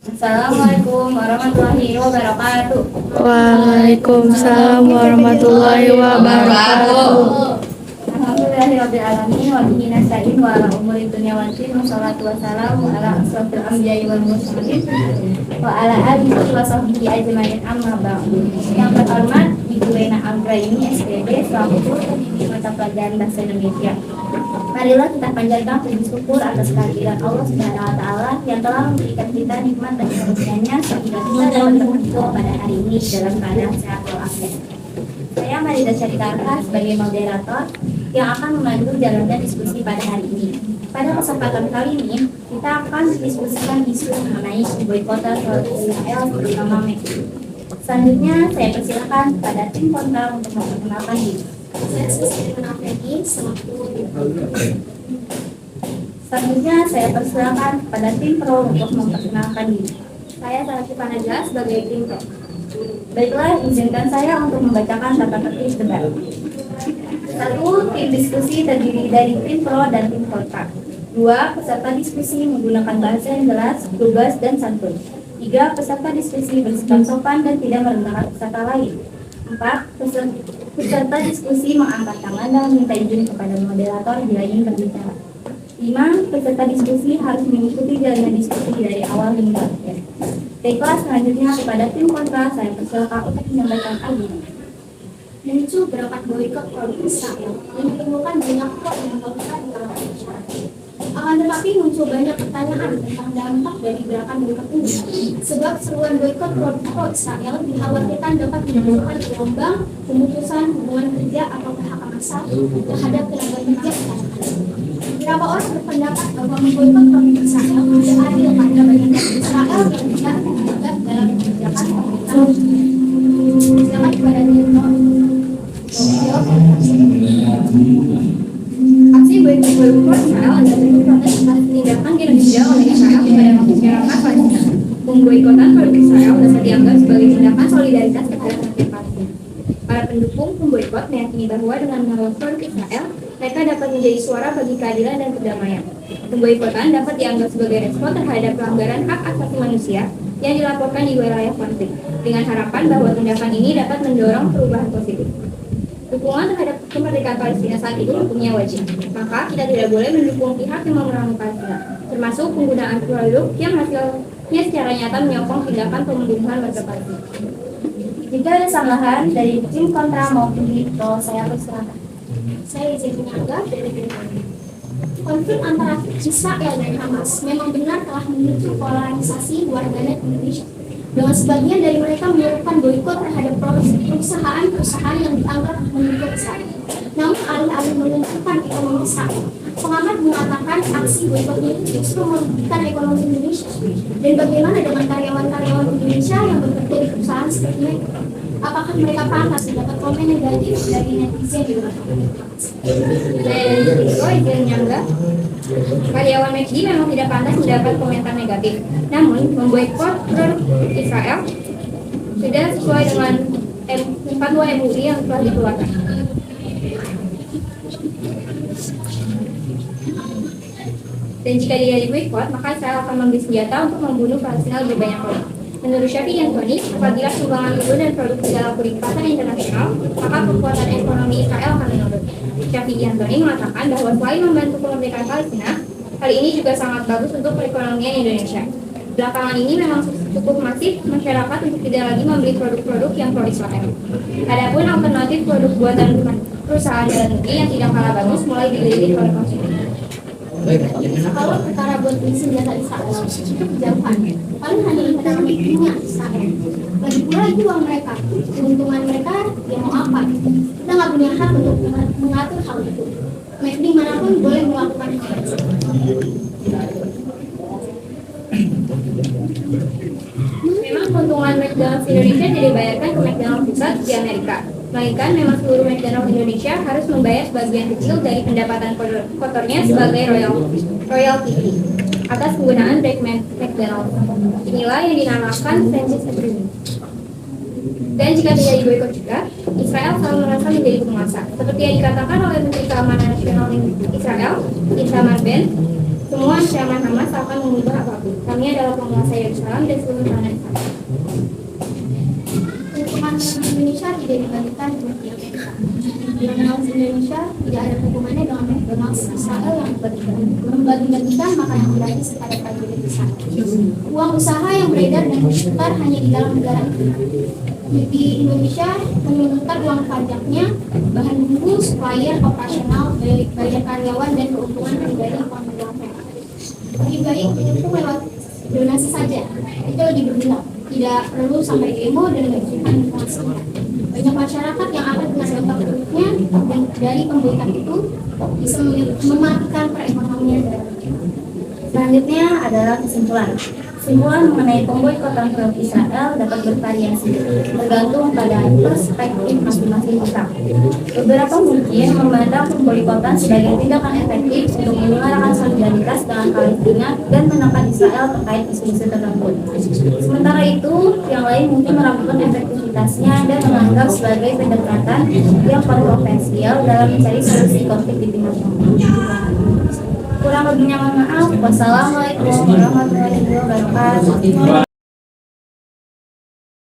Assalamualaikum warahmatullahi wabarakatuh. Waalaikumsalam warahmatullahi wabarakatuh. Alhamdulillahirabbil alamin wa bihi nasta'in wa ala umuri dunya wal din wassalatu wassalamu ala asrofil anbiya'i wal mursalin wa ala alihi wa sahbihi ajmain amma ba'du. Yang terhormat Ibu Lena Anggraini SPD selaku mata pelajaran bahasa Indonesia. Marilah kita panjatkan puji syukur atas kehadiran Allah Subhanahu wa taala yang telah memberikan kita nikmat dan karunia-Nya sehingga kita dapat berkumpul pada hari ini dalam keadaan sehat walafiat. Saya Marida Syarikarta sebagai moderator yang akan memandu jalannya diskusi pada hari ini. Pada kesempatan kali ini, kita akan mendiskusikan isu mengenai boikotan Israel bersama Meksiko. Selanjutnya, saya persilakan pada tim kontra untuk memperkenalkan diri. Saya Susi Menafedi, selaku. Selanjutnya, saya persilakan pada tim pro untuk memperkenalkan diri. Saya Sarati Panajla sebagai tim pro. Baiklah, izinkan saya untuk membacakan tata tertib debat. 1. Tim diskusi terdiri dari tim pro dan tim kontra. 2. Peserta diskusi menggunakan bahasa yang jelas, lugas, dan santun. 3. Peserta diskusi bersikap sopan dan tidak merendahkan peserta lain. 4. Peserta diskusi mengangkat tangan dan meminta izin kepada moderator bila ingin berbicara. 5. Peserta diskusi harus mengikuti jalannya diskusi dari awal hingga akhir. Baiklah, selanjutnya kepada tim kontra saya persilakan untuk menyampaikan argumen. Muncul gerakan boikot produk Israel yang menimbulkan banyak pro dan kontra di kalangan masyarakat. Akan tetapi muncul banyak pertanyaan tentang dampak dari gerakan boikot ini. Sebab seruan boikot produk pro Israel dikhawatirkan dapat menimbulkan gelombang pemutusan hubungan kerja atau PHK massal terhadap tenaga kerja di tanah air. Beberapa orang berpendapat bahwa memboikot produk Israel tidak adil karena banyak Israel yang tidak terlibat dalam kebijakan pemerintah. Silakan kepada Nino. Aksi boikot Israel adalah bentuk protes atas tindakan Indonesia oleh Israel kepada masyarakat Palestina. Pemboikotan produk Israel dapat dianggap sebagai tindakan solidaritas kepada rakyat Palestina. Para pendukung pemboikot meyakini bahwa dengan menolak produk Israel, mereka dapat menjadi suara bagi keadilan dan perdamaian. Pemboikotan dapat dianggap sebagai respon terhadap pelanggaran hak asasi manusia yang dilaporkan di wilayah konflik, dengan harapan bahwa tindakan ini dapat mendorong perubahan positif. Dukungan terhadap kemerdekaan Palestina saat itu hukumnya wajib, maka kita tidak boleh mendukung pihak yang memerangi Palestina, termasuk penggunaan produk yang hasilnya secara nyata menyokong tindakan pembunuhan warga Palestina. Jika ada sanggahan dari tim kontra maupun tim pro, saya persilakan. Saya izin menyanggah dari tim kontra. Konflik antara Israel dan Hamas memang benar telah memicu polarisasi warganet Indonesia. Dengan sebagian dari mereka melakukan boikot terhadap perusahaan-perusahaan yang dianggap mendukung Israel. Namun alih-alih menguntungkan ekonomi Israel, pengamat mengatakan aksi boikot ini justru merugikan ekonomi Indonesia. Dan bagaimana dengan karyawan-karyawan Indonesia yang bekerja di perusahaan seperti mereka? Apakah mereka pantas mendapat komen negatif dari netizen di luar? Dan izin menyanggah, karyawan McD memang tidak pantas mendapat komentar negatif. Namun, memboikot produk Israel sudah sesuai dengan fatwa MUI yang telah dikeluarkan. Dan jika dia diboikot, maka Israel akan membeli senjata untuk membunuh Palestina lebih banyak orang. Menurut Syafi'i Anthony, apabila sumbangan turun dan produk tidak laku di pasar internasional, maka kekuatan ekonomi Israel akan menurun. Syafi'i Anthony mengatakan bahwa selain membantu kemerdekaan Palestina, hal ini juga sangat bagus untuk perekonomian Indonesia. Belakangan ini memang cukup masif masyarakat untuk tidak lagi membeli produk-produk yang pro-Israel. Adapun alternatif produk buatan perusahaan dalam negeri yang tidak kalah bagus mulai dilirik oleh konsumen. Kalau perkara buat beli senjata Israel itu kejauhan, paling hanya internal negerinya Israel. Lagi pula itu uang mereka, keuntungan mereka yang mau apa? Kita nggak punya hak untuk mengatur hal itu. McD manapun boleh melakukan hal itu. Memang keuntungan McDonald's Indonesia tidak dibayarkan ke McDonald's pusat di Amerika, melainkan memang seluruh McDonald's Indonesia harus membayar sebagian kecil dari pendapatan kotornya sebagai royalty fee atas penggunaan brand McDonald's. Inilah yang dinamakan franchise agreement. Dan jika tidak diboikot juga, Israel selalu merasa menjadi penguasa. Seperti yang dikatakan oleh Menteri Keamanan Nasional Israel, Itamar Ben, Semua ancaman Hamas akan mengubah apapun. Kami adalah penguasa Yerusalem dan seluruh tanah Israel. Hukuman Indonesia tidak dibandingkan dengan di Amerika. Di McDonald's Indonesia tidak ada hubungannya dengan McDonald's Israel yang berbeda. Membagi-bagikan makanan gratis kepada prajurit Israel. Uang usaha yang beredar dan berputar hanya di dalam negara itu. Di Indonesia memungut uang pajaknya, bahan bumbu, supplier, operasional, bayar karyawan dan keuntungan pribadi uang lebih baik itu lewat donasi saja, itu lebih berguna. Tidak perlu sampai demo dan mengajukan informasi. Banyak masyarakat yang akan kena dampak buruknya dan dari pemboikot itu bisa mematikan perekonomian daerah. Selanjutnya adalah kesimpulan. Kesimpulan mengenai pemboikotan produk Israel dapat bervariasi, tergantung pada perspektif masing-masing kita. Beberapa mungkin memandang pemboikotan sebagai tindakan efektif untuk menyuarakan solidaritas dengan Palestina dan menekan Israel terkait isu-isu tertentu. Sementara itu, yang lain mungkin meragukan efektivitasnya dan menganggap sebagai pendekatan yang kontroversial dalam mencari solusi konflik di Timur Tengah. Kurang lebihnya mohon maaf. Wassalamualaikum warahmatullahi wabarakatuh.